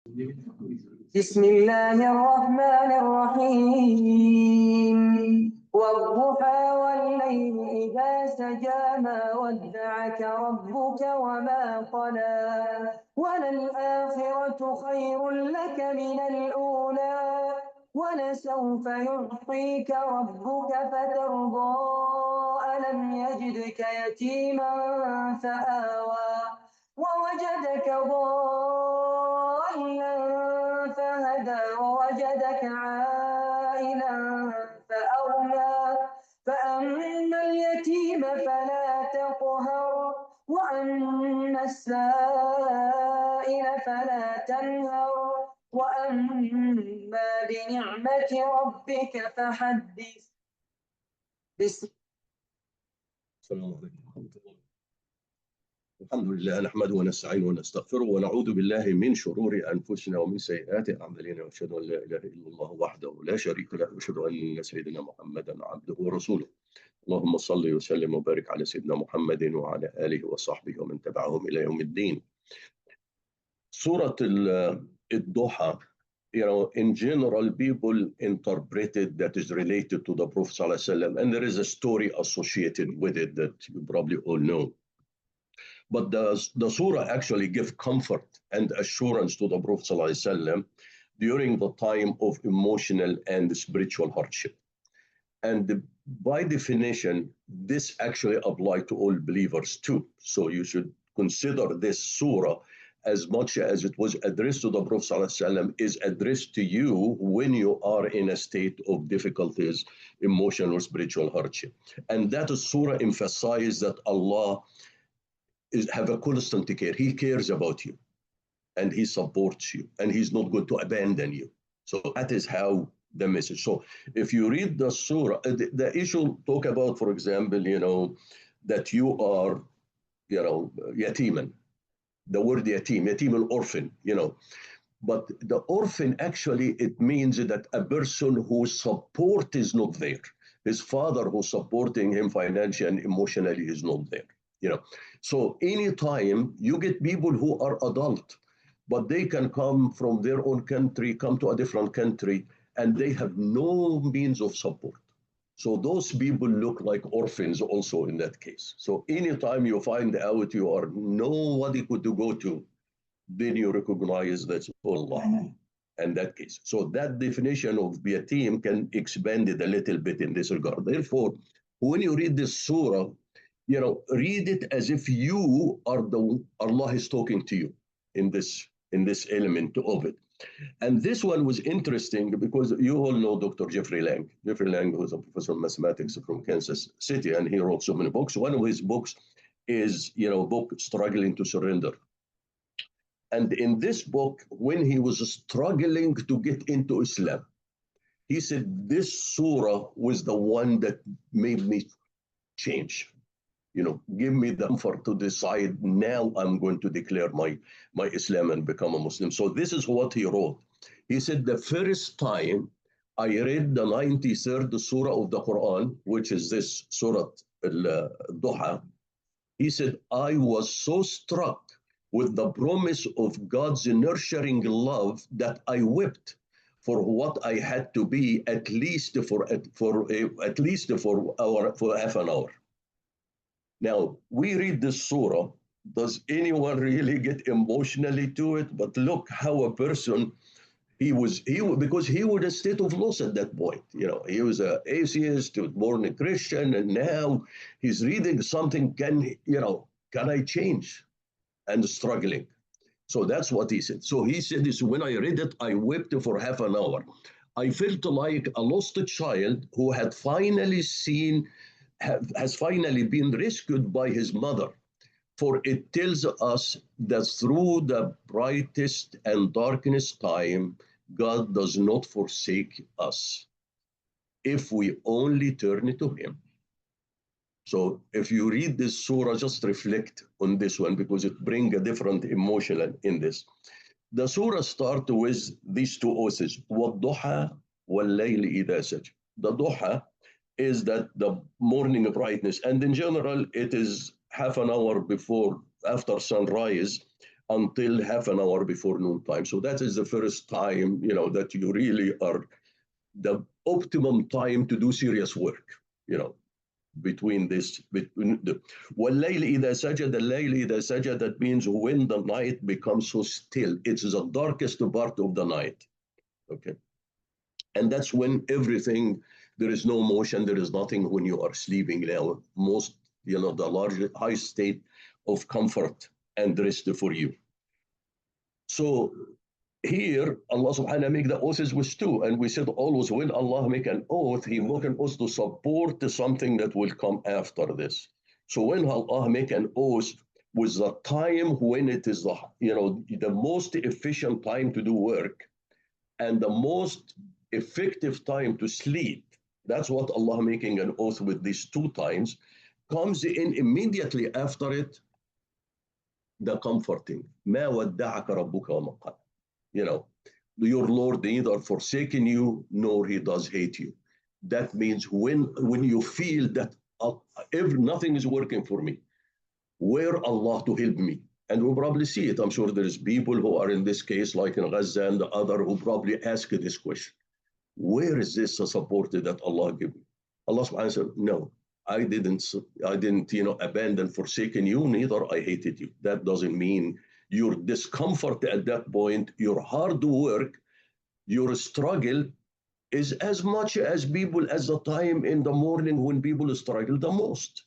بسم الله الرحمن الرحيم والضحى والليل إذا سجى ما ودعك ربك وما قلى وللآخرة خير لك من الأولى ولسوف يعطيك ربك فترضى ألم يجدك يتيما فآوى ووجدك ضالا فهدى ووجدك عائلا فأغنى فأما اليتيم فلا تقهر وأما السائل فلا تنهر وأما بنعمة ربك فحدث. بسم السلام عليكم ورحمة الله. الحمد لله نحمده ونستعينه ونستغفره ونعوذ بالله من شرور أنفسنا ومن سيئات أعمالنا وأشهد أن لا إله إلا الله وحده لا شريك له وأشهد أن سيدنا محمدا عبده ورسوله. اللهم صل وسلم وبارك على سيدنا محمد وعلى آله وصحبه ومن تبعهم إلى يوم الدين. سورة الضحى, in general, people interpreted that is related to the Prophet ﷺ, and there is a story associated with it that you probably all know. But the surah actually gives comfort and assurance to the Prophet ﷺ during the time of emotional and spiritual hardship. And by definition, this actually applies to all believers too. So you should consider this surah, as much as it was addressed to the Prophet ﷺ, is addressed to you when you are in a state of difficulties, emotional or spiritual hardship. And that surah emphasizes that Allah have a constant care. He cares about you and he supports you and he's not going to abandon you. So that is how the message. So if you read the surah, the issue talk about, for example, that you are, yatiman. The word yatim, an orphan, But the orphan actually, it means that a person whose support is not there. His father who's supporting him financially and emotionally is not there. So anytime you get people who are adult, but they can come from their own country, come to a different country, and they have no means of support. So those people look like orphans also in that case. So anytime you find out you are nobody could go to, then you recognize that's Allah in that case. So that definition of yatim can expand it a little bit in this regard. Therefore, when you read this surah, read it as if you are Allah is talking to you in this element of it. And this one was interesting because you all know Dr. Jeffrey Lang. Jeffrey Lang was a professor of mathematics from Kansas City, and he wrote so many books. One of his books is, book Struggling to Surrender. And in this book, when he was struggling to get into Islam, he said, this surah was the one that made me change. Give me the comfort to decide now I'm going to declare my Islam and become a Muslim. So this is what he wrote. He said, the first time I read the 93rd surah of the Quran, which is this Surah Ad-Duha, he said, I was so struck with the promise of God's nurturing love that I wept for what I had to be at least for half an hour. Now, we read this surah. Does anyone really get emotionally to it? But look how a person, because he was in a state of loss at that point. He was an atheist, born a Christian, and now he's reading something, can I change? And struggling. So that's what he said. So he said this, when I read it, I wept for half an hour. I felt like a lost child who had finally has finally been rescued by his mother. For it tells us that through the brightest and darkest time, God does not forsake us if we only turn to him. So if you read this surah, just reflect on this one because it brings a different emotion in this. The surah starts with these two oaths, وَالضُّحَى وَاللَّيْلِ إِذَا سَجَى. The duha is that the morning brightness, and in general, it is half an hour after sunrise, until half an hour before noontime. So that is the first time, that you really are the optimum time to do serious work, you know, between the والليل إذا سجد الليل إذا سجد, that means when the night becomes so still, it's the darkest part of the night. Okay. And that's when everything, there is no motion, there is nothing when you are sleeping now. Most, the large, high state of comfort and rest for you. So here, Allah subhanahu wa ta'ala make the oaths with two. And we said always when Allah make an oath, He make an oath to support something that will come after this. So when Allah make an oath with the time when it is the most efficient time to do work and the most effective time to sleep, that's what Allah making an oath with these two times, comes in immediately after it, the comforting. ما ودعك ربك وما قلى. Your Lord neither forsaken you nor He does hate you. That means when you feel that nothing is working for me, where Allah to help me? And we'll probably see it. I'm sure there's people who are in this case, like in Gaza and the other, who probably ask this question. Where is this support that Allah give me? Allah subhanahu wa ta'ala said, no, I didn't, abandon, forsaken you, neither I hated you. That doesn't mean your discomfort at that point, your hard work, your struggle is as much as people as the time in the morning when people struggle the most,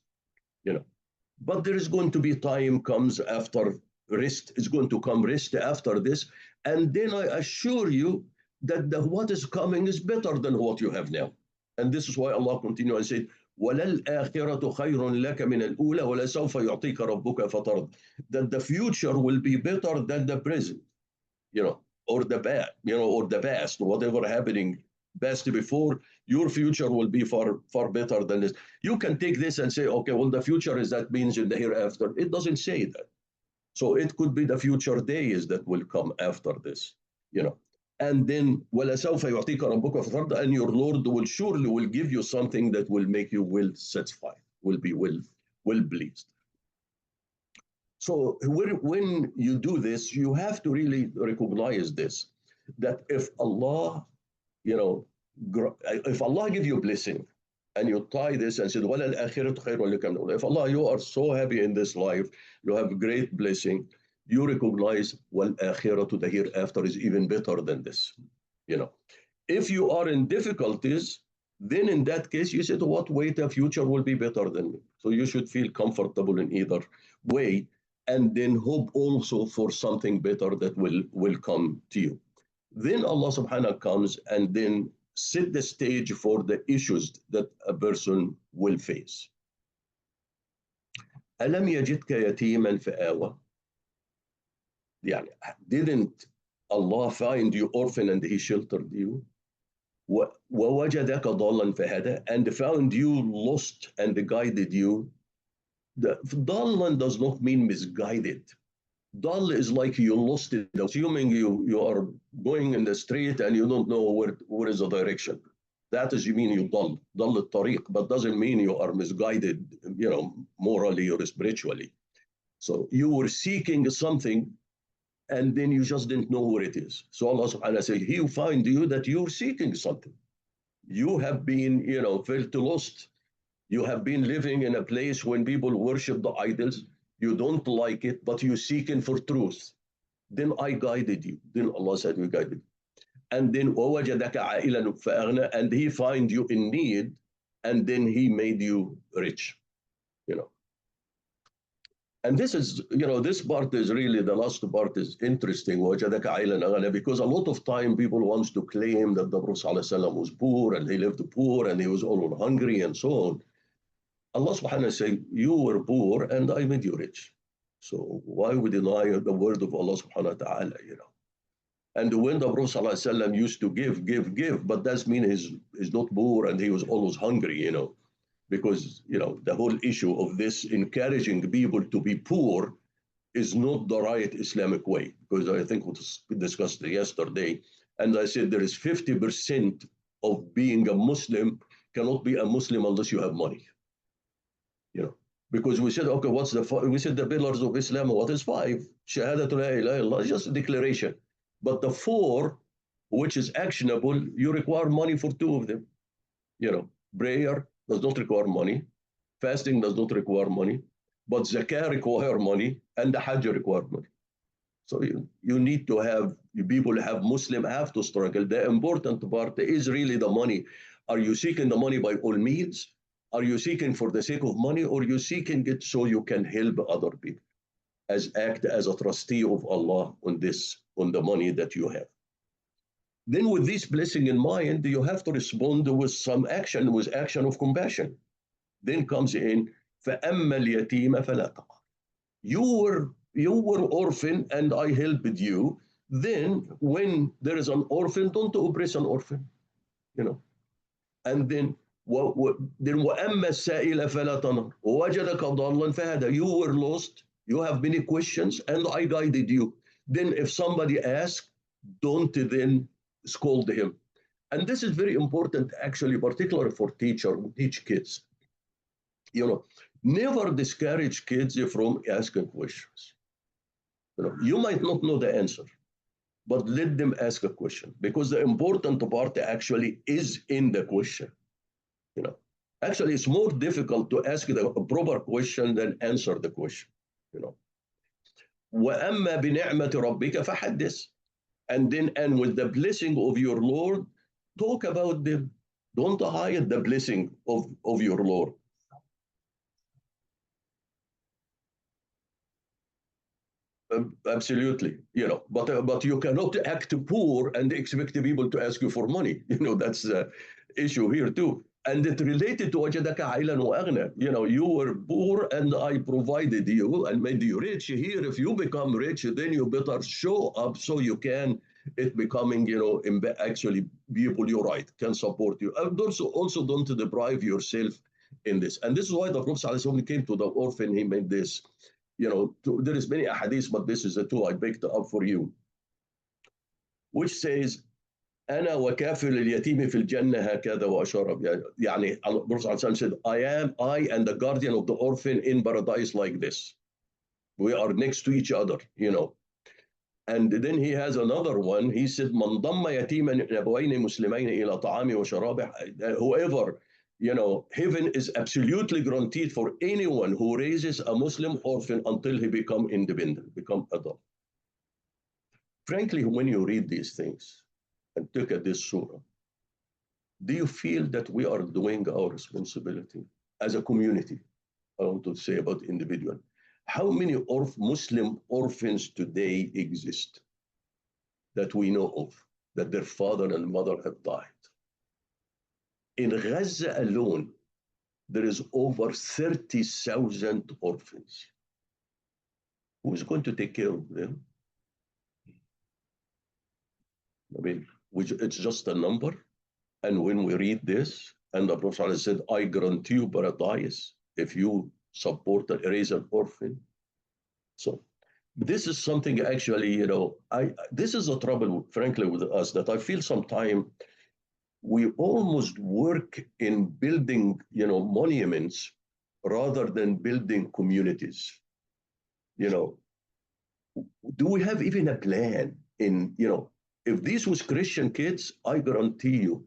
But there is going to be time comes after rest, is going to come rest after this. And then I assure you that what is coming is better than what you have now. And this is why Allah continues and said, وَلَلْآخِرَةُ خَيْرٌ لَكَ مِنَ الْأُولَى وَلَسَوْفَ يُعْطِيكَ رَبُّكَ فَتَرْضَى. That the future will be better than the present, or the bad, or the past, whatever happening best before, your future will be far, far better than this. You can take this and say, okay, well, the future is that means in the hereafter. It doesn't say that. So it could be the future days that will come after this, And then, وَلَسَوْفَ يُعْطِيكَ رَبُّكَ فَتَرْضَى, and your Lord will surely give you something that will make you well satisfied, will be well pleased. So when you do this, you have to really recognize this, that if Allah, if Allah give you a blessing and you tie this and said, وَلَلْآخِرَةُ خَيْرٌ لَكَ مِنَ الْأُولَى. If Allah, you are so happy in this life, you have great blessing, you recognize, وَالْآخِرَةُ, the hereafter is even better than this. If you are in difficulties, then in that case, you said, what way the future will be better than me? So you should feel comfortable in either way, and then hope also for something better that will come to you. Then Allah subhanahu wa ta'ala comes and then set the stage for the issues that a person will face. أَلَمْ يَجِدْكَ يَتِيمًا فَآوَى. Didn't Allah find you orphan and He sheltered you? وَوَجَدَكَ ضَالًّا فَهَدَى, and found you lost and guided you. The ضَالًّا does not mean misguided. Dull is like you lost it, assuming you are going in the street and you don't know where is the direction. That is, you mean you dull al-tariq, but doesn't mean you are misguided, morally or spiritually. So you were seeking something and then you just didn't know where it is. So Allah subhanahu wa ta'ala says, He will find you that you're seeking something. You have been, felt lost. You have been living in a place when people worship the idols. You don't like it, but you're seeking for truth. Then I guided you. Then Allah said, we guided you. And then وَوَجَدَكَ عَائِلًا فَأَغْنَى, and He find you in need, and then He made you rich. And this is, this part is really, the last part is interesting, وَوَجَدَكَ عَائِلًا أَغْنَى, because a lot of time people wants to claim that the Prophet ﷺ was poor, and he lived poor, and he was always hungry, and so on. Allah subhanahu wa ta'ala said, you were poor and I made you rich. So why would you deny the word of Allah subhanahu wa ta'ala, And when the Prophet sallallahu alaihi wasallam used to give, but that means he's not poor and he was always hungry, because, the whole issue of this encouraging people to be poor is not the right Islamic way, because I think we discussed it yesterday. And I said there is 50% of being a Muslim cannot be a Muslim unless you have money. Because we said, okay, we said the pillars of Islam, what is five? Shahadatu la ilaha illallah, just a declaration. But the four, which is actionable, you require money for two of them. Prayer does not require money, fasting does not require money, but zakah require money, and the hajj require money. So you need to have, people have, Muslim have to struggle. The important part is really the money. Are you seeking the money by all means? Are you seeking for the sake of money, or you seeking it so you can help other people? Act as a trustee of Allah on the money that you have. Then with this blessing in mind, you have to respond with some action, with action of compassion. Then comes in, فَأَمَّا الْيَتِيمَ فَلَا تَقْهَرْ. You were orphan and I helped you. Then when there is an orphan, don't oppress an orphan. And then وَأَمَّا السَّائِلَ فَلَا تَنْهَرْ وَوَجَدَكَ ضَالًّا فَهَدَى. You were lost, you have many questions, and I guided you. Then if somebody asks, don't then scold him. And this is very important, actually, particularly for teachers who teach kids. Never discourage kids from asking questions. You might not know the answer, but let them ask a question, because the important part actually is in the question. Actually, it's more difficult to ask a proper question than answer the question. وَأَمَّا بِنِعْمَةِ رَبِّكَ فَحَدِّثْ. And with the blessing of your Lord, talk about them. Don't hide the blessing of your Lord. Absolutely, but you cannot act poor and expect people to ask you for money. That's the issue here too. And it related to وَجَدَكَ عَيْلًا وَأَغْنَى. You were poor and I provided you and made you rich. Here, if you become rich, then you better show up so you can, it becoming, actually people you're right, can support you. And also don't deprive yourself in this. And this is why the Prophet ﷺ came to the orphan, he made this. There is many ahadith, but this is the two I picked up for you, which says, أنا وكافل اليتيم في الجنة هكذا وأشار. يعني Prophet ﷺ said, I and the guardian of the orphan in paradise like this. We are next to each other, And then he has another one. He said, من ضم يتيما من أبوين مسلمين إلى طعامه وشرابه. Whoever, heaven is absolutely guaranteed for anyone who raises a Muslim orphan until he become independent, become adult. Frankly, when you read these things and look at this surah, do you feel that we are doing our responsibility as a community? I want to say about individual. How many Muslim orphans today exist that we know of, that their father and mother have died? In Gaza alone, there is over 30,000 orphans. Who's going to take care of them? I mean, it's just a number. And when we read this, and the Prophet said, I grant you paradise if you support and raise an orphan. So this is something actually, this is a trouble, frankly, with us, that I feel sometimes we almost work in building, monuments rather than building communities. Do we have even a plan in, if this was Christian kids, I guarantee you,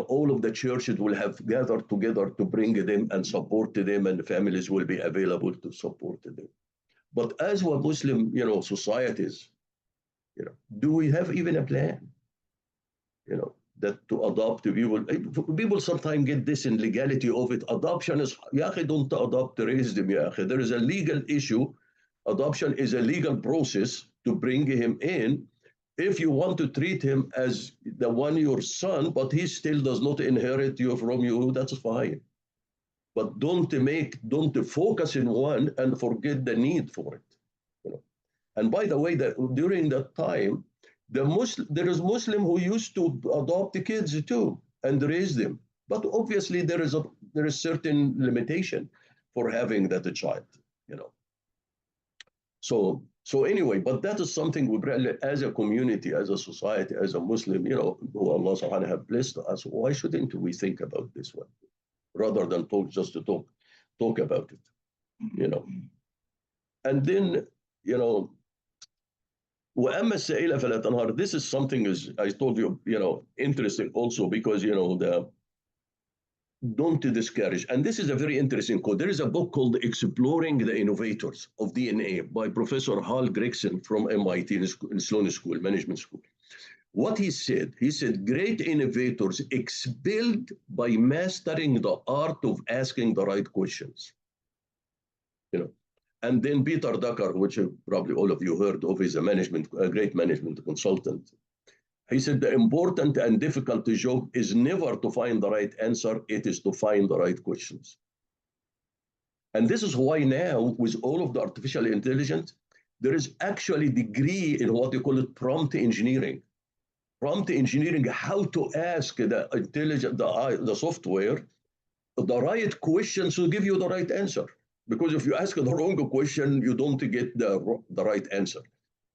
all of the churches will have gathered together to bring them and support them, and the families will be available to support them. But as we're Muslim, societies, do we have even a plan? That to adopt people. People sometimes get this in legality of it. Adoption is, don't adopt, raise them, There is a legal issue. Adoption is a legal process to bring him in. If you want to treat him as the one your son, but he still does not inherit you from you, that's fine. But don't focus in one and forget the need for it. And by the way, during that time, there is Muslim who used to adopt the kids too and raise them. But obviously there is certain limitation for having that child, So anyway, but that is something we as a community, as a society, as a Muslim, who Allah subhanahu wa ta'ala have blessed us, why shouldn't we think about this one? Rather than talk about it. you know. And then, you know, وأما السائلة فلا تنهر. This is something, as I told you, you know, interesting also because, you know, don't discourage. And this is a very interesting quote. There is a book called Exploring the Innovators of DNA by Professor Hal Gregson from MIT in Sloan School, Management School. What he said, great innovators expelled by mastering the art of asking the right questions. You know, and then Peter Drucker, which probably all of you heard of, is a great management consultant. He said the important and difficult job is never to find the right answer, it is to find the right questions. And this is why now, with all of the artificial intelligence, there is actually a degree in what you call it prompt engineering. Prompt engineering, how to ask the software the right questions to give you the right answer. Because if you ask the wrong question, you don't get the right answer.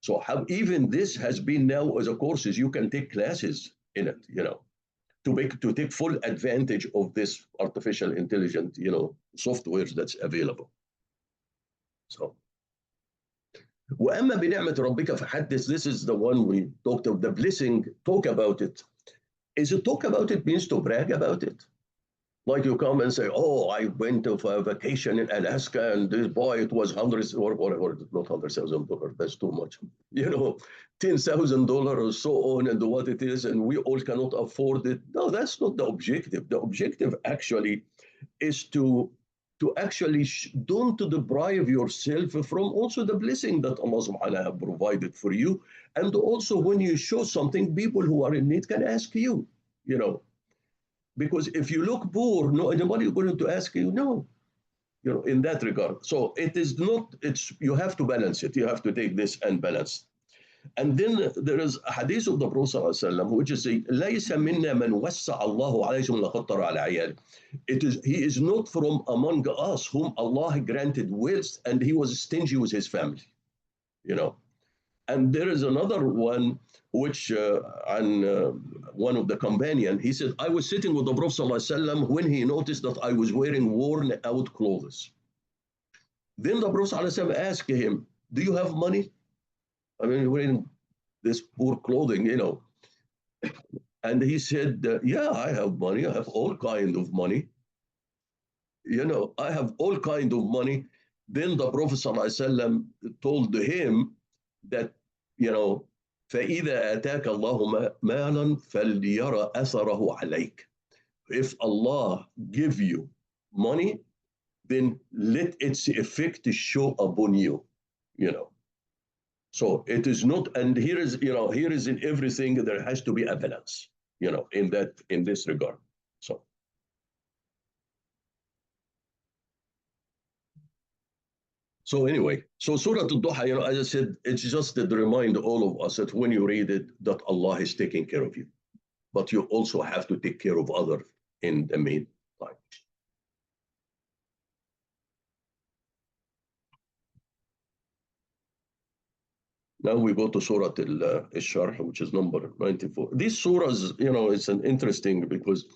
So how even this has been now as a courses, you can take classes in it, you know, to take full advantage of this artificial intelligence, you know, softwares that's available. So وأما بنعمة ربك فحدث. This is the one we talked of, the blessing, talk about it. Is it talk about it means to brag about it? Like you come and say, oh, I went to a vacation in Alaska and this boy, it was hundreds or not $100,000. That's too much. You know, $10,000 or so on, and what it is, and we all cannot afford it. No, that's not the objective. The objective actually is to actually don't to deprive yourself from also the blessing that Allah subhanahu wa ta'ala have provided for you. And also when you show something, people who are in need can ask you, you know. Because if you look poor, no anybody is going to ask you, no, you know, in that regard. So it is not, it's, you have to balance it. You have to take this and balance. And then there is a hadith of the Prophet ﷺ, which is ليس منا من وسع الله عليهم لخطر على عياله. It is, he is not from among us whom Allah granted wealth and he was stingy with his family, you know. And there is another one which one of the companion, he said, I was sitting with the Prophet ﷺ when he noticed that I was wearing worn out clothes. Then the Prophet ﷺ asked him, do you have money? I mean, you're wearing this poor clothing, you know. And he said, yeah, I have money. I have all kind of money. You know, I have all kind of money. Then the Prophet ﷺ told him that, you know, فَإِذَا أَتَاكَ اللَّهُ مَالًا فَلْيَرَ أَثَرَهُ عَلَيْكَ. If Allah give you money, then let its effect show upon you, you know. So it is not, and here is, you know, here is in everything, there has to be a balance, you know, in this regard. So anyway, so Surah Ad-Duha, you know, as I said, it's just to remind all of us that when you read it, that Allah is taking care of you. But you also have to take care of others in the meantime. Now we go to Surah Ash-Sharh, which is number 94. These surahs, you know, it's an interesting because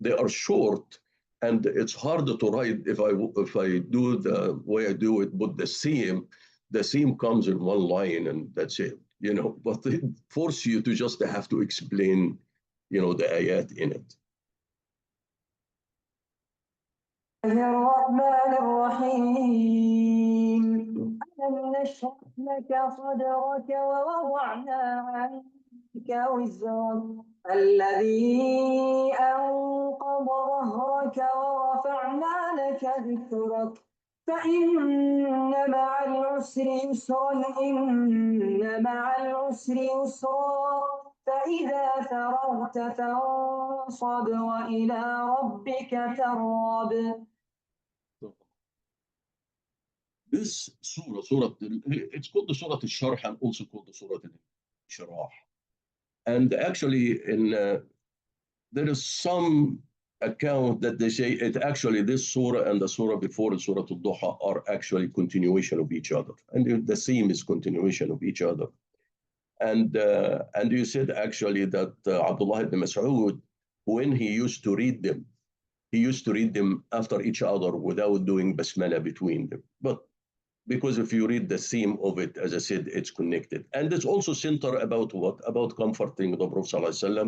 they are short and it's hard to write if I do the way I do it, but the theme comes in one line and that's it, you know, but it forces you to just have to explain, you know, the ayat in it. الرحمن الرحيم ألم نشرح لك صدرك ووضعنا عنك وزرك الذي أنقض ظهرك ورفعنا لك ذكرك فإن مع العسر يسرا إن مع العسر يسرا فإذا فرغت فانصب وإلى ربك فارغب. This surah, it's called the Surah Ash-Sharh and also called the Surah Ash-Sharh. And actually, there is some account that they say it actually, this surah and the surah before, Surah Ad-Duha, are actually continuation of each other. And the theme is continuation of each other. And you said actually that Abdullah ibn Mas'ud, when he used to read them, he used to read them after each other without doing basmala between them. But because if you read the theme of it, as I said, it's connected. And it's also centered about what? About comforting the Prophet ﷺ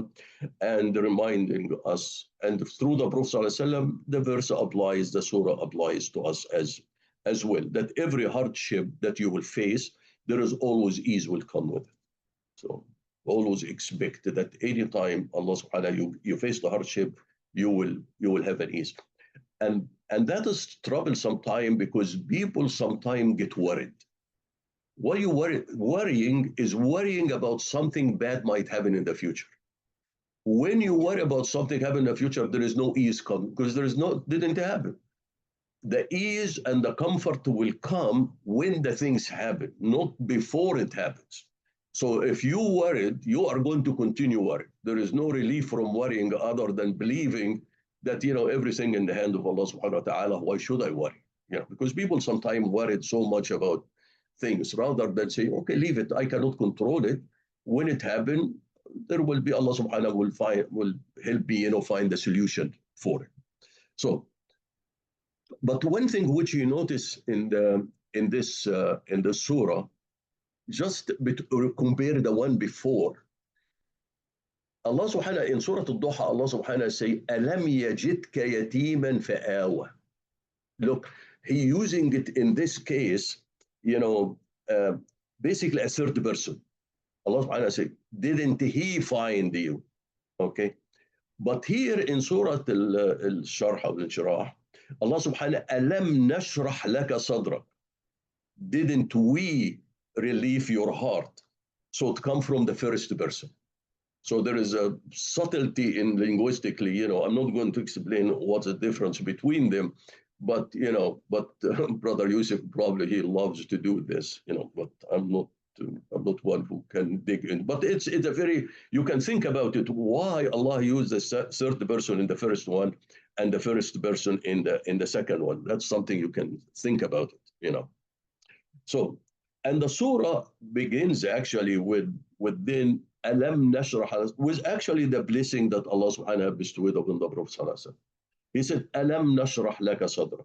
and reminding us. And through the Prophet ﷺ, the verse applies, the surah applies to us as well. That every hardship that you will face, there is always ease will come with it. So always expect that any time Allah subhanahu you face the hardship, you will have an ease. And that is trouble sometimes because people sometimes get worried. Why you worry? Worrying is worrying about something bad might happen in the future. When you worry about something happening in the future, there is no ease come because there is no didn't happen. The ease and the comfort will come when the things happen, not before it happens. So if you worried, you are going to continue worrying. There is no relief from worrying other than believing that everything in the hand of Allah subhanahu wa ta'ala. Why should I worry? Because people sometimes worried so much about things rather than say, okay, leave it. I cannot control it. When it happens, there will be Allah subhanahu will help me, find the solution for it. So, but one thing which you notice in this surah, just compare the one before. Allah subhanahu in Surah Ad-Duha, Allah subhanahu say, Alam yajidka yatiman fa'awa. Look, he using it in this case, basically a third person. Allah subhanahu say, didn't he find you? Okay. But here in Surah Al-Sharh or Al-Sharh, Allah subhanahu, Alam nashrah laka sadrak. Didn't we relieve your heart? So it comes from the first person. So there is a subtlety in linguistically, I'm not going to explain what's the difference between them, but Brother Yusuf probably he loves to do this, but I'm not one who can dig in. But it's a very, you can think about it, why Allah used the third person in the first one and the first person in the second one. That's something you can think about it, So, and the surah begins actually with then Alam Nashrah, was actually the blessing that Allah subhanahu bestowed upon the Prophet sallallahu alaihi wasallam. He said, Alam Nashrah laka sadra.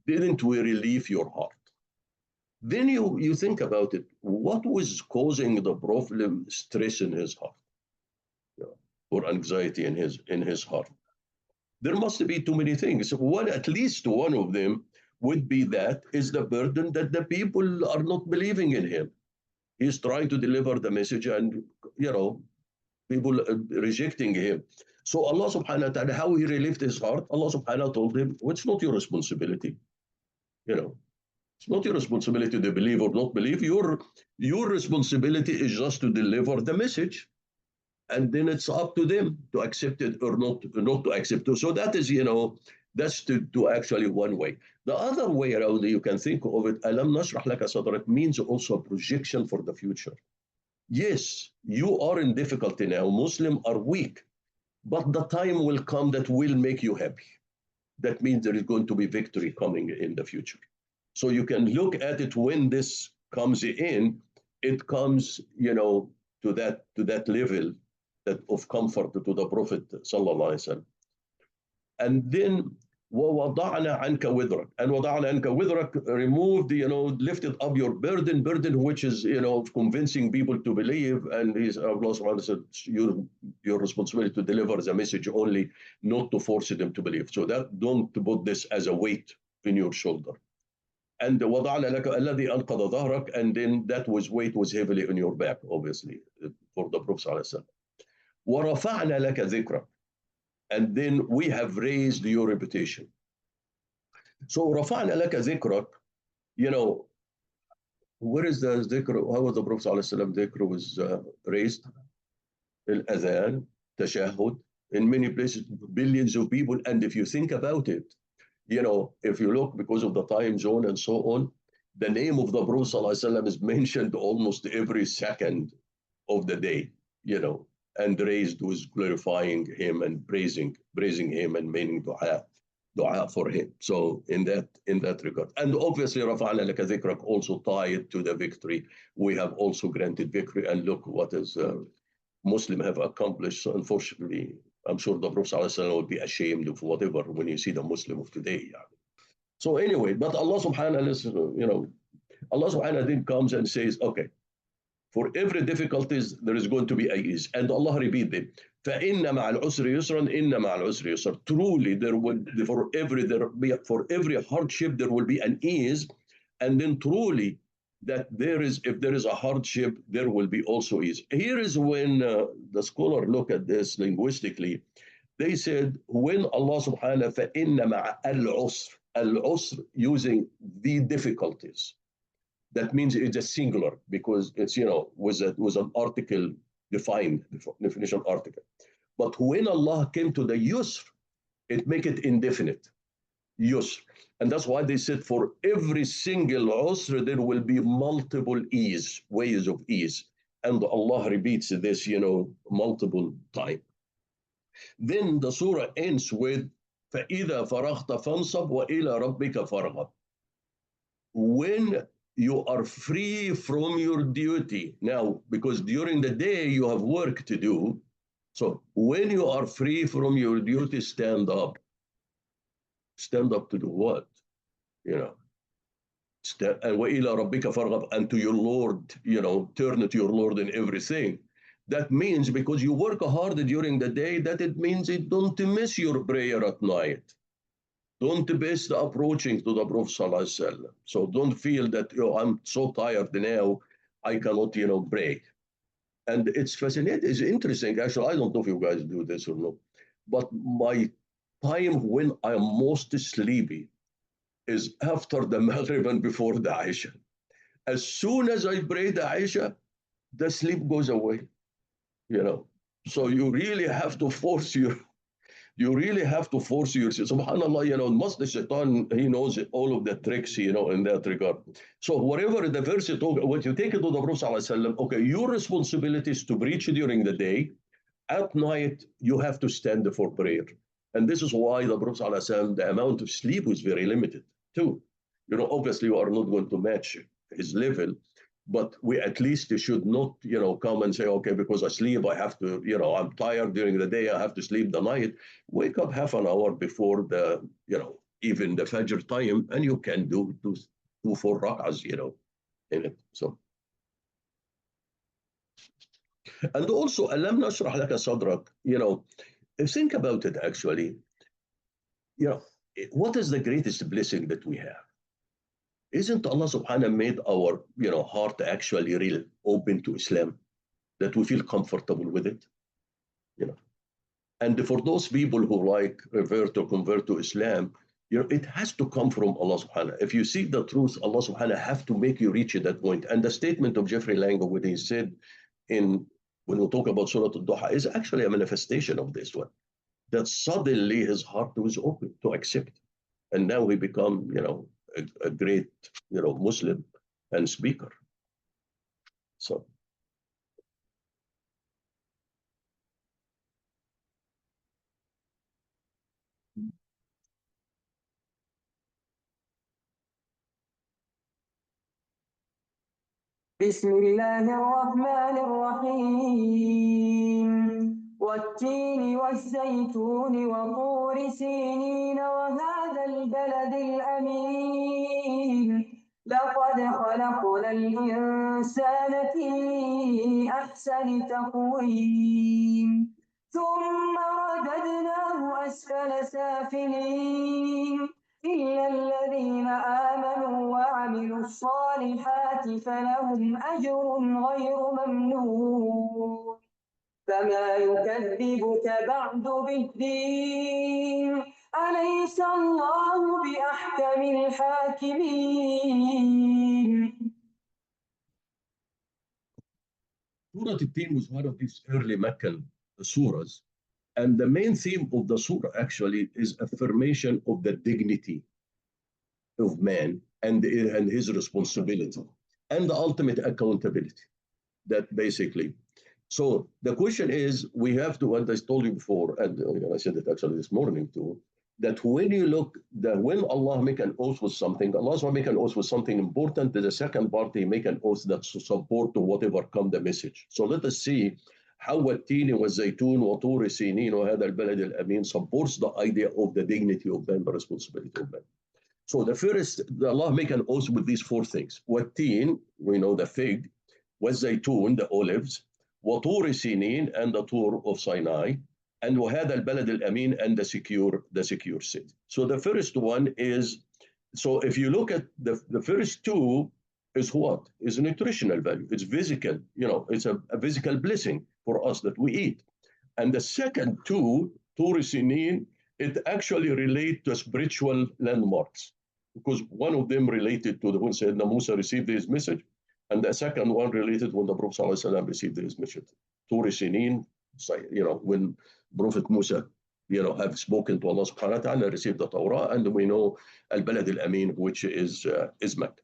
Didn't we relieve your heart? Then you think about it. What was causing the problem, stress in his heart, or anxiety in his heart? There must be too many things. At least one of them would be that is the burden that the people are not believing in him. He's trying to deliver the message and, people rejecting him. So Allah subhanahu wa ta'ala, how he relieved his heart, Allah subhanahu wa ta'ala told him, well, it's not your responsibility. It's not your responsibility to believe or not believe. Your responsibility is just to deliver the message. And then it's up to them to accept it or not to accept it. So that is, that's to actually one way. The other way around, you can think of it, Alam nashrah laka sadrak means also a projection for the future. Yes, you are in difficulty now. Muslims are weak, but the time will come that will make you happy. That means there is going to be victory coming in the future. So you can look at it when this comes in, it comes, to that level of comfort to the Prophet sallallahu alaihi wasallam. And then وَوَضَعْنَا عَنْكَ وِذْرَكَ. And وَضَعْنَا عَنْكَ وِذْرَكَ, removed, lifted up your burden which is, convincing people to believe. And Allah subhanahu wa ta'ala said, your responsibility to deliver the message only, not to force them to believe. So that don't put this as a weight in your shoulder. And وَضَعْنَا لَكَ الَّذِي أَنْقَضَ ظَهْرَكَ, and then that weight was heavily on your back, obviously, for the Prophet sallallahu alaihi wasallam. وَرَفَعْنَا لَكَ ذِكْرَكَ. And then we have raised your reputation. So رفعنا لك ذكرك, where is the dhikr? How was the Prophet ﷺ dhikr was raised? Al-Adhan, Tashahhud, in many places, billions of people. And if you think about it, if you look, because of the time zone and so on, the name of the Prophet ﷺ is mentioned almost every second of the day, and raised was glorifying him and praising him and making dua for him. So in that regard, and obviously رفعنا لك ذكرك also tied to the victory. We have also granted victory, and look what is Muslim have accomplished. So unfortunately, I'm sure the Prophet ﷺ would be ashamed of whatever when you see the Muslim of today. So anyway, but Allah subhanahu wa ta'ala, Allah subhanahu wa ta'ala comes and says, okay, for every difficulties, there is going to be a ease. And Allah repeat them. فَإِنَّ مَعَ الْعُسْرِ يُسْرًا إِنَّ مَعَ الْعُسْرِ يُسْرًا. Truly, for every hardship, there will be an ease. And then truly, if there is a hardship, there will be also ease. Here is when the scholar look at this linguistically. They said, when Allah subhanahu wa ta'ala, فَإِنَّ مَعَ الْعُسْرِ, al-usr using the difficulties. That means it's a singular because it's, was an article defined, definition article. But when Allah came to the yusr, it make it indefinite, yusr. And that's why they said for every single usr, there will be multiple ease, ways of ease. And Allah repeats this, multiple times. Then the surah ends with فَإِذَا فَرَغْتَ فَانْصَبْ وَإِلَى رَبِّكَ فَارْغَب. When you are free from your duty. Now, because during the day you have work to do. So when you are free from your duty, stand up. Stand up to do what? And وَإِلَى رَبِّكَ فَارْغَب, and to your Lord, turn to your Lord in everything. That means because you work hard during the day, that it means you don't miss your prayer at night. Don't miss the approaching to the Prophet ﷺ. So don't feel that I'm so tired now, I cannot pray. And it's fascinating, it's interesting. Actually, I don't know if you guys do this or not, but my time when I'm most sleepy is after the Maghrib and before the Isha. As soon as I pray the Isha, the sleep goes away. So you really have to force yourself. Subhanallah, must the shaitan, he knows all of the tricks, in that regard. So whatever the verse talk, what you take it to the Prophet ﷺ, okay, your responsibility is to preach during the day. At night, you have to stand for prayer. And this is why the Prophet ﷺ, the amount of sleep was very limited too. Obviously you are not going to match his level, but we at least should not, come and say, okay, because I sleep, I have to, I'm tired during the day, I have to sleep the night. Wake up half an hour before the, even the Fajr time, and you can do 4 rak'ahs, in it. So, and also, Alam nashrah laka sadrak, think about it actually. What is the greatest blessing that we have? Isn't Allah subhanahu made our heart actually real open to Islam, that we feel comfortable with it? And for those people who revert or convert to Islam, it has to come from Allah subhanahu. If you seek the truth, Allah subhanahu have to make you reach that point. And the statement of Jeffrey Lang, when he said when we talk about Surah Ad-Duha, is actually a manifestation of this one. That suddenly his heart was open to accept. And now he become, a great, Muslim and speaker. So. بسم الله الرحمن الرحيم والتين والزيتون وطور سينين وهذا البلد الأمين لقد خلقنا الإنسان في أحسن تقويم ثم رددناه أسفل سافلين إلا الذين آمنوا وعملوا الصالحات فلهم أجر غير ممنون فما يكذبك بعد بالدين أليس الله بأحكم الحاكمين. Surah Al-Tin was one of these early Meccan surahs. And the main theme of the surah actually is affirmation of the dignity of man and his responsibility and the ultimate accountability. That basically. So the question is, we have to, and I told you before, and I said it actually this morning too, that when you look, that when Allah make an oath with something, Allah will make an oath with something important, the second part, He make an oath that support to whatever come the message. So let us see how التين والزيتون وطور سينين وهذا البلد الأمين supports the idea of the dignity of man, the responsibility of man. So the first, Allah make an oath with these four things. والتين, we know the fig, والزيتون, the olives, وطور سينين, and the Tur of Sinai, and وهذا البلد الأمين, and the secure city. So the first one is, so if you look at the first two, is what? Is a nutritional value. It's physical, it's a physical blessing for us that we eat. And the second two, Tur Sinin, it actually relate to spiritual landmarks, because one of them related to when Sayyidina Musa received his message, and the second one related when the Prophet ﷺ received his message. Tur Sinin, when Prophet Musa, have spoken to Allah subhanahu wa ta'ala, received the Torah, and we know Al-Balad Al-Amin, which is Mecca.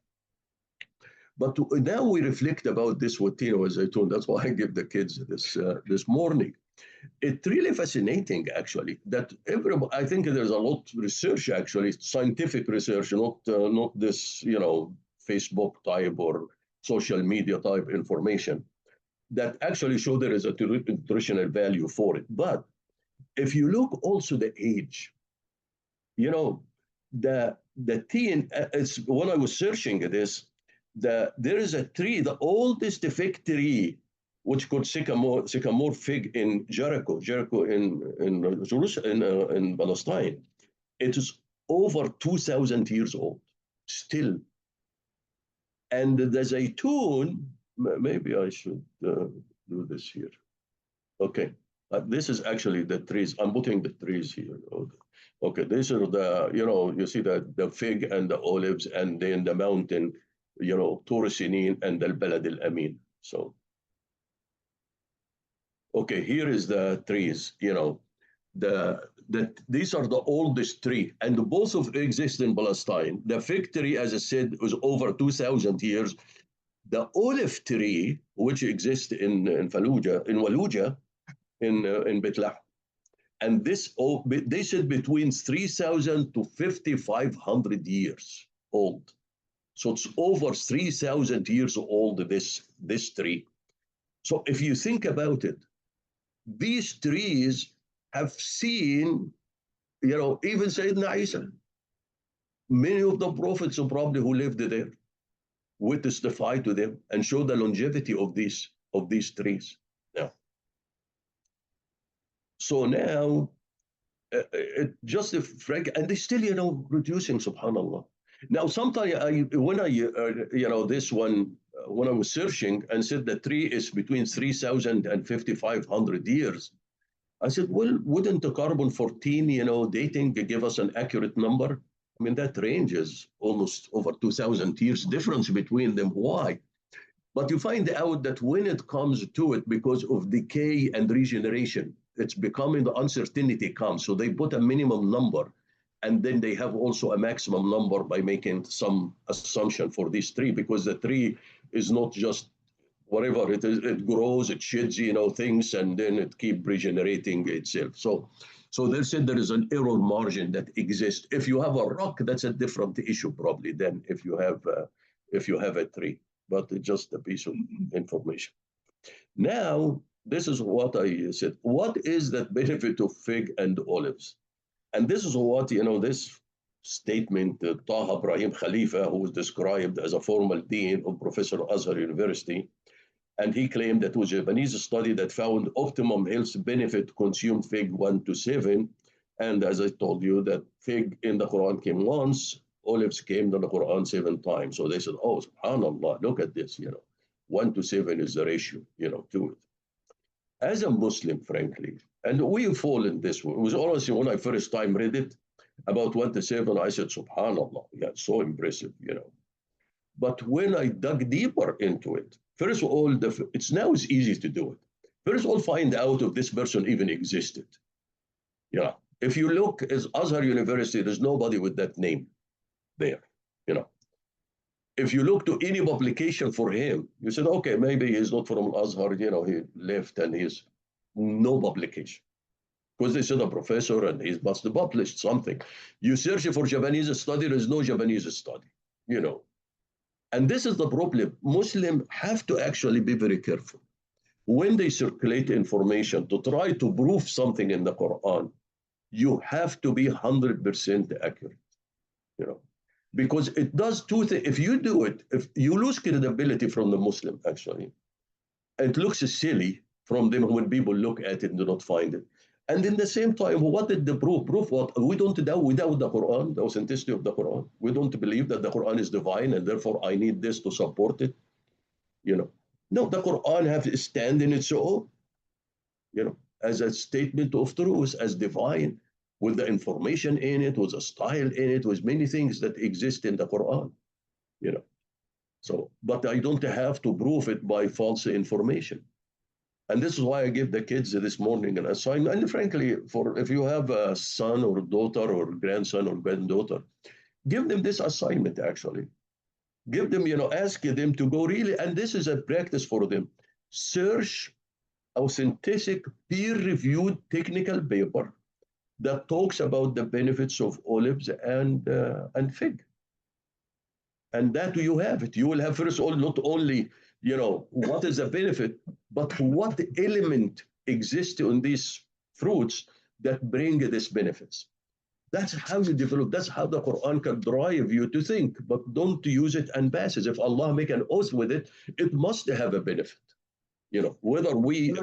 But now we reflect about this with Tino Zaytun. That's why I give the kids this morning. It's really fascinating, actually, that I think there's a lot of research, actually, scientific research, not this, Facebook type or social media type information that actually show there is a nutritional value for it. But if you look also the age, the teen, when I was searching this, there is a tree, the oldest fig tree, which called sycamore fig in Jericho in Jerusalem, in Palestine. It is over 2,000 years old, still. And the zaytun, maybe I should do this here. Okay, this is actually the trees. I'm putting the trees here. Okay, these are the, you see the fig and the olives, and then the mountain, Tur Sinin and Al-Balad Al-Amin. So, okay, here is the trees, these are the oldest tree, and both of exist in Palestine. The fig tree, as I said, was over 2,000 years. The olive tree, which exists in Wallujah, in Bethlehem, and they said between 3,000 to 5,500 years old. So it's over 3,000 years old, this tree. So if you think about it, these trees have seen, even Sayyidina Isa, many of the prophets probably who lived there would testify to them and show the longevity of these trees. Now, so now, just frank, and they still, producing, subhanallah. Now, sometimes when I was searching and said the tree is between 3,000 and 5,500 years, I said, well, wouldn't the carbon-14, dating give us an accurate number? I mean, that range is almost over 2,000 years difference between them. Why? But you find out that when it comes to it, because of decay and regeneration, it's becoming the uncertainty comes. So they put a minimum number, and then they have also a maximum number by making some assumption for this tree, because the tree is not just whatever it is, it grows, it sheds, things, and then it keeps regenerating itself. So they said there is an error margin that exists. If you have a rock, that's a different issue probably than if you have a tree. But it's just a piece of information. Now, this is what I said. What is the benefit of fig and olives? And this is what, this statement, Taha Ibrahim Khalifa, who was described as a former dean of Professor Azhar University, and he claimed that it was a Japanese study that found optimum health benefit consumed fig 1 to 7. And as I told you, that fig in the Quran came once, olives came in the Quran 7 times. So they said, oh, subhanAllah, look at this, 1 to 7 is the ratio, to it. As a Muslim, frankly, and we fall in this, it was honestly when I first time read it, about 1 to 7, I said, subhanAllah, yeah, so impressive, But when I dug deeper into it, first of all, it's easy to do it. First of all, find out if this person even existed. Yeah. If you look at Azhar University, there's nobody with that name there. If you look to any publication for him, you said, okay, maybe he's not from Azhar, he left and he's no publication. Because they said a professor and he must have published something. You search for Japanese study, there's no Japanese study, And this is the problem. Muslims have to actually be very careful. when they circulate information to try to prove something in the Quran, you have to be 100% accurate, you know, because it does two things. If you do it, if you lose credibility from the Muslim, actually, it looks silly from them when people look at it and do not find it. And in the same time, what did the proof? Proof what? We doubt the Quran, the authenticity of the Quran. We don't believe that the Quran is divine, and therefore I need this to support it. You know, no, the Quran has a stand in its own, you know, as a statement of truth, as divine, with the information in it, with a style in it, with many things that exist in the Quran, you know. So, but I don't have to prove it by false information. And this is why I give the kids this morning an assignment. And frankly, for if you have a son or daughter or grandson or granddaughter, give them this assignment actually. Give them, you know, ask them to go really, and this is a practice for them. Search authentic, peer-reviewed technical paper that talks about the benefits of olives and fig. And that you have it. You will have first of all not only, you know, what is the benefit, but what element exists in these fruits that bring these benefits. That's how you develop. That's how the Quran can drive you to think. But don't use it and pass it. If Allah make an oath with it, it must have a benefit. You know, whether we.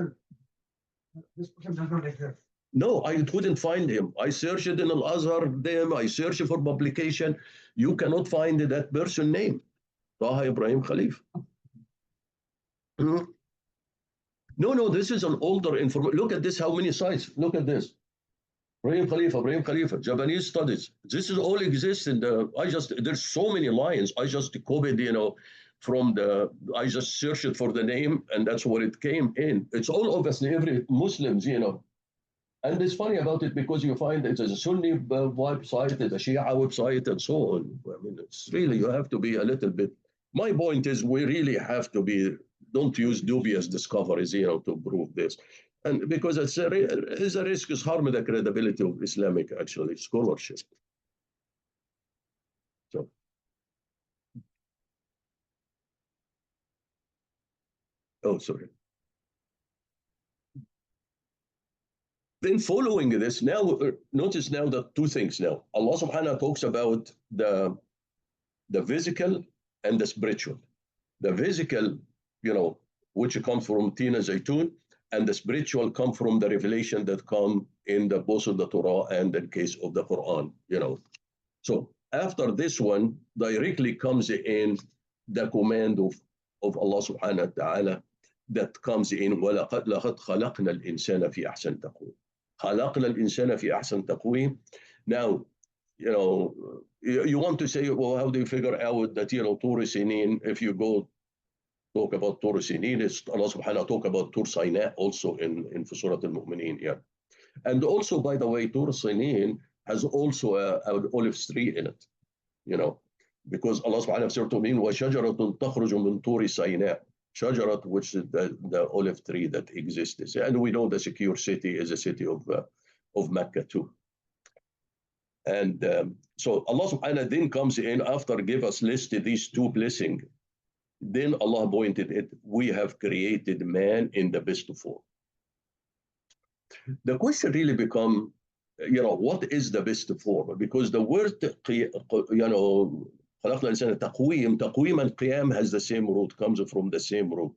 No, I couldn't find him. I searched in Al-Azhar, them. I searched for publication. You cannot find that person name. Taha Ibrahim Khalif. No, no, this is an older information. Look at this, how many sites. Look at this. Ibrahim Khalifa, Japanese studies. This is all exists in the, there's so many lines. I just copied, you know, I just searched for the name and that's what it came in. It's all obviously every Muslims, you know. And it's funny about it because you find it as a Sunni website, a Shia website, and so on. I mean, it's really, you have to be a little bit. My point is, we really have to be, don't use dubious discoveries, you know, to prove this. And because it's a risk, is harming the credibility of Islamic, actually, scholarship. So. Oh, sorry. Then following this, now notice now the two things now. Allah subhanahu wa ta'ala talks about the physical and the spiritual. The physical, you know, which comes from Tina Zaytun, and the spiritual come from the revelation that come in the both of the Torah and the case of the Quran, you know. So after this one, directly comes in the command of Allah subhanahu wa ta'ala that comes in وَلَقَدْ خَلَقْنَا الْإِنسَانَ فِي أَحْسَنِ تَقْوِيمٍ. خَلَقْنَا الْإِنسَانَ فِي أَحْسَنِ تَقْوِيمٍ. Now, you know, you want to say, well, how do you figure out that, you know, Tur Sinin, if you go talk about Tur Sinin, Allah subhanahu wa ta'ala talk about Tur Sinai also in Surat al-Mu'mineen, yeah. And also, by the way, Tur Sinin has also an olive tree in it, you know, because Allah subhanahu wa ta'ala said to me, وَشَجَرَةٌ تَخْرُجُ مِنْ طُورِ سَيْنَاء. Shajarat, which is the olive tree that exists. And we know the secure city is a city of Mecca too. And so Allah subhanahu wa ta'ala then comes in after give us listed these two blessings. Then Allah pointed it, we have created man in the best form. The question really become, you know, what is the best form? Because the word, you know, taqweem and qiyam has the same root, comes from the same root.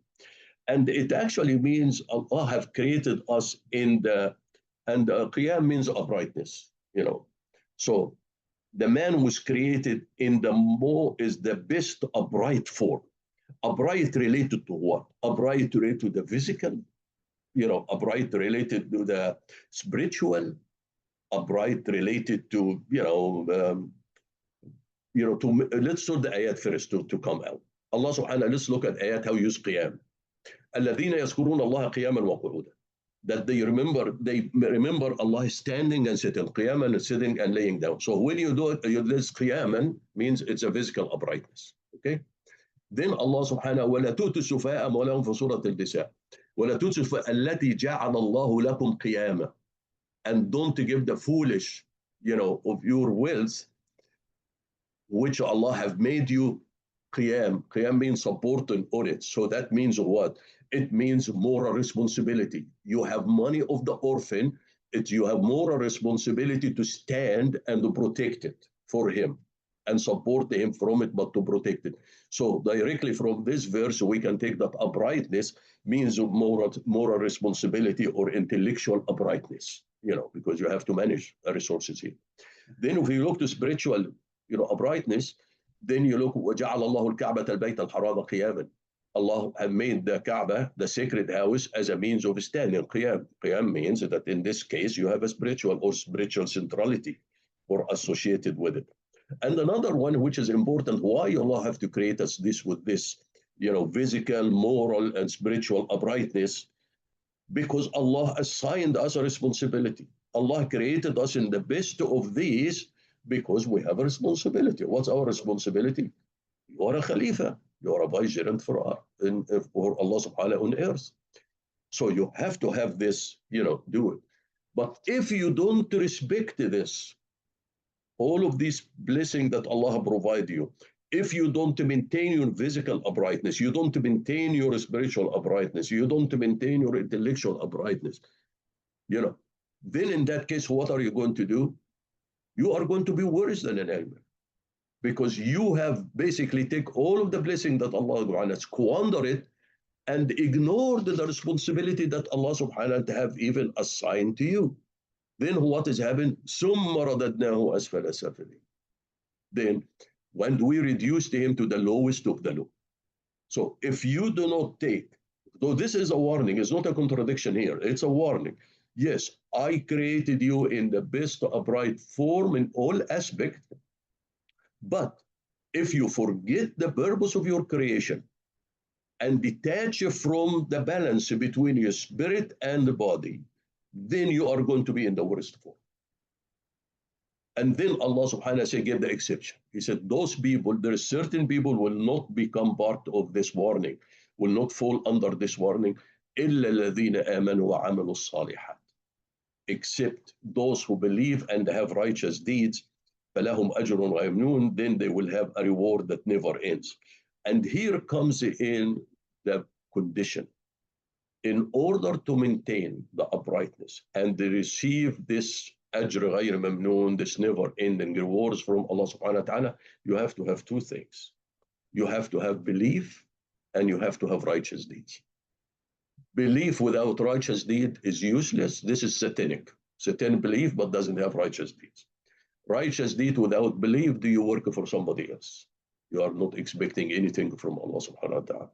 And it actually means Allah have created us in the, and qiyam means uprightness, you know. So the man was created in the more is the best upright form. Upright related to what? Upright related to the physical, you know, upright related to the spiritual, upright related to, to, let's start the ayat first to come out. Allah subhanahu wa ta'ala, let's look at ayat how you use qiyam. الَّذِينَ يَذْكُرُونَ اللَّهَ قِيَامًا وَقُعُودًا. That they remember Allah standing and sitting, qiyam and sitting and laying down. So when you do this qiyam means it's a physical uprightness. Okay? Then Allah subhanahu wa ta'ala, وَلَا تُؤْتُوا السُّفَهَاءَ أَمْوَالَهُمْ فِي سُورَةِ النِّسَاءِ وَلَا تُؤْتُوا السُّفَهَاءَ الَّتِي جَعَلَ اللَّهُ لَكُمْ قِيَامًا. And don't give the foolish, you know, of your wealth, which Allah have made you Qiyam. Qiyam means supporting on it. So that means what? It means moral responsibility. You have money of the orphan. You have moral responsibility to stand and protect it for him and support him from it, but to protect it. So directly from this verse, we can take that uprightness means of moral responsibility or intellectual uprightness, because you have to manage the resources here. Then if you look to spiritual, uprightness, then you look, وَجَعَلَ اللَّهُ الْكَعْبَةَ الْبَيْتَ الْحَرَامَ قِيَامًا. Allah had made the Kaaba, the sacred house, as a means of standing. Qiyam. Qiyam means that in this case, you have a spiritual centrality or associated with it. And another one, which is important, why Allah have to create us with this, physical, moral, and spiritual uprightness? Because Allah assigned us a responsibility. Allah created us in the best of these because we have a responsibility. What's our responsibility? You are a Khalifa. You are a vicegerent for Allah subhanahu on earth. So you have to have this, do it. But if you don't respect this, all of these blessings that Allah provide you, if you don't maintain your physical uprightness, you don't maintain your spiritual uprightness, you don't maintain your intellectual uprightness, then in that case, what are you going to do? You are going to be worse than an animal, because you have basically take all of the blessing that Allah subhanahu has squander it and ignored the responsibility that Allah subhanahu wa ta'ala have even assigned to you. Then what is happening? ثُمَّ رَدَدْنَاهُ أَسْفَلَ سَافِلِينَ. Then when we reduced him to the lowest of the low. So if you do not take, though this is a warning, it's not a contradiction here, it's a warning. Yes, I created you in the best upright form in all aspects, but if you forget the purpose of your creation and detach from the balance between your spirit and the body, then you are going to be in the worst form. And then Allah subhanahu wa ta'ala gave the exception. He said, those people, there are certain people will not become part of this warning, will not fall under this warning, إِلَّا الَّذِينَ آمَنُوا وَعَمَلُوا الصَّالِحَاتِ, except those who believe and have righteous deeds. فَلَهُمْ أَجْرٌ غَيْرُ مَمْنُونٍ, then they will have a reward that never ends. And here comes in the condition. In order to maintain the uprightness and to receive this ajr ghayr mamnoon, this never-ending rewards from Allah subhanahu wa ta'ala, you have to have two things. You have to have belief and you have to have righteous deeds. Belief without righteous deed is useless. This is satanic. Satanic belief but doesn't have righteous deeds. Righteous deed without belief, do you work for somebody else? You are not expecting anything from Allah subhanahu wa ta'ala.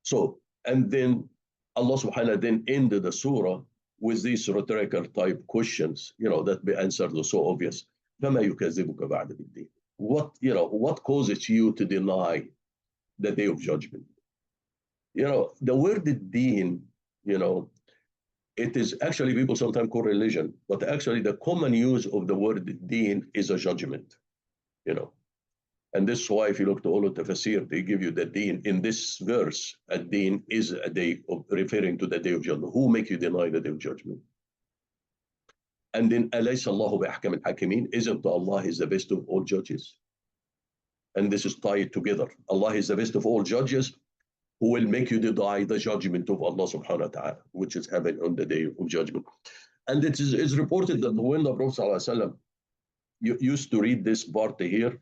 So, and then Allah subhanahu wa ta'ala then ended the surah with these rhetorical type questions, that be answered so obvious. فَمَا يُكَذِّبُكَ بَعْدَ بِالدِّينِ. What causes you to deny the day of judgment? The word deen, it is actually, people sometimes call religion, but actually the common use of the word deen is a judgment, And this is why if you look to all of the tafsir, they give you the deen. In this verse, a deen is a day of referring to the day of judgment. Who make you deny the day of judgment? And then, أَلَيْسَ اللَّهُ بِأَحْكَمِ الْحَاكِمِينَ, isn't Allah is the best of all judges? And this is tied together. Allah is the best of all judges, who will make you deny the judgment of Allah subhanahu wa ta'ala, which is happening on the day of judgment. And it is reported that when the Prophet sallallahu alaihi wasallam used to read this part here,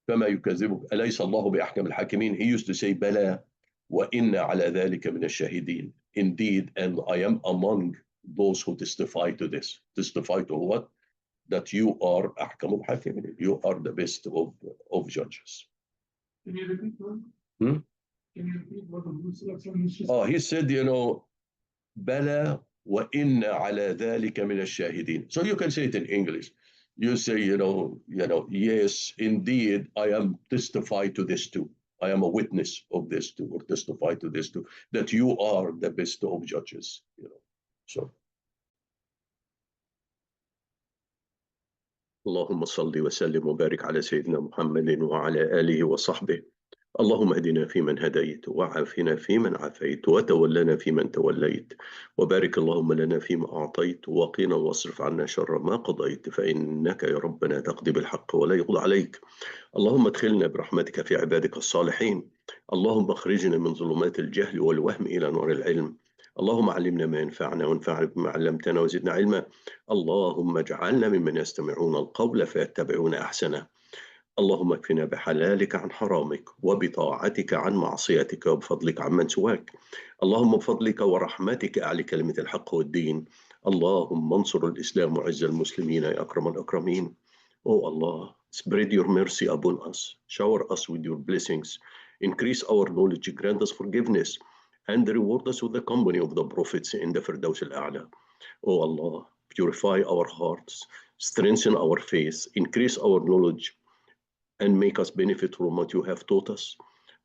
فما يكذبك أليس الله بأحكم الحاكمين, he used to say بلى وإن على ذلك من الشاهدين, indeed, and I am among those who testify to this. Testify to what? That you are أحكم الحاكمين, you are the best of judges. Can you repeat one? Can you repeat what the Oh, he said, بلى وإن على ذلك من الشاهدين. So you can say it in English. You say, yes, indeed, I am testify to this too. I am a witness of this too, or testify to this too, that you are the best of judges. So. اللهم صل وسلم وبارك على سيدنا محمد وعلى آله وصحبه اللهم اهدنا فيمن هديت، وعافنا فيمن عافيت، وتولنا فيمن توليت، وبارك اللهم لنا فيما أعطيت، وقنا واصرف عنا شر ما قضيت، فإنك يا ربنا تقضي بالحق ولا يقضى عليك. اللهم ادخلنا برحمتك في عبادك الصالحين. اللهم اخرجنا من ظلمات الجهل والوهم إلى نور العلم. اللهم علمنا ما ينفعنا، وانفعنا بما علمتنا، وزدنا علما. اللهم اجعلنا ممن يستمعون القول فيتبعون أحسنه. اللهم اكفنا بحلالك عن حرامك، وبطاعتك عن معصيتك، وبفضلك عمن سواك. اللهم بفضلك ورحمتك أعلي كلمة الحق والدين. اللهم انصر الإسلام وعز المسلمين يا أكرم الأكرمين. Oh Allah, spread your mercy upon us, shower us with your blessings, increase our knowledge, grant us forgiveness, and reward us with the company of the prophets in the Firdaus al-A'la. Oh Allah, purify our hearts, strengthen our faith, increase our knowledge, and make us benefit from what you have taught us.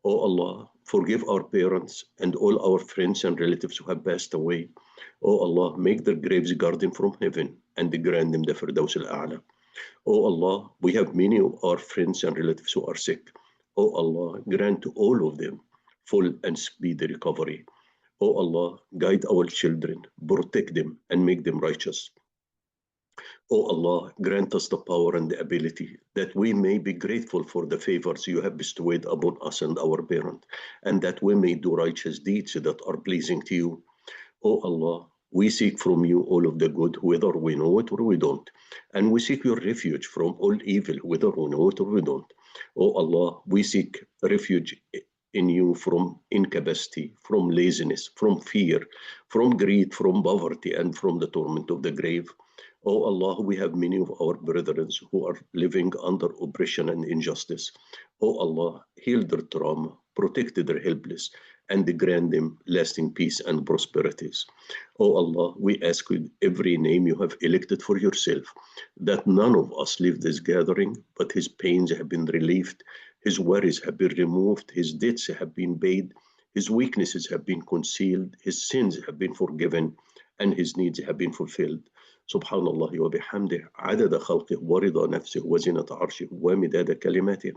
Oh Allah, forgive our parents and all our friends and relatives who have passed away. Oh Allah, make their graves garden from heaven and grant them the Firdaus al-A'la. Oh Allah, we have many of our friends and relatives who are sick. Oh Allah, grant to all of them full and speedy recovery. Oh Allah, guide our children, protect them, and make them righteous. O Allah, grant us the power and the ability that we may be grateful for the favors you have bestowed upon us and our parent, and that we may do righteous deeds that are pleasing to you. O Allah, we seek from you all of the good, whether we know it or we don't. And we seek your refuge from all evil, whether we know it or we don't. O Allah, we seek refuge in you from incapacity, from laziness, from fear, from greed, from poverty, and from the torment of the grave. O Allah, we have many of our brethren who are living under oppression and injustice. O Allah, heal their trauma, protect their helpless, and grant them lasting peace and prosperities. O Allah, we ask with every name you have elected for yourself, that none of us leave this gathering, but his pains have been relieved, his worries have been removed, his debts have been paid, his weaknesses have been concealed, his sins have been forgiven, and his needs have been fulfilled. سبحان الله وبحمده عدد خلقه ورضا نفسه وزنة عرشه ومداد كلماته.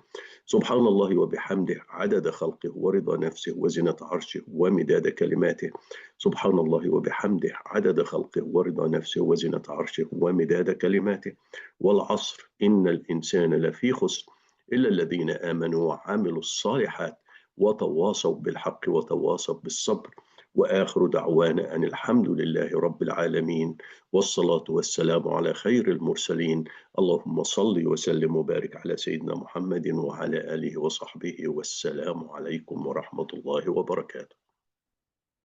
سبحان الله وبحمده عدد خلقه ورضا نفسه وزنة عرشه ومداد كلماته. سبحان الله وبحمده عدد خلقه ورضا نفسه وزنة عرشه ومداد كلماته. والعصر إن الإنسان لفي خسر إلا الذين آمنوا وعملوا الصالحات وتواصوا بالحق وتواصوا بالصبر. وآخر دعوانا أن الحمد لله رب العالمين، والصلاة والسلام على خير المرسلين. اللهم صل وسلم وبارك على سيدنا محمد وعلى آله وصحبه، والسلام عليكم ورحمة الله وبركاته.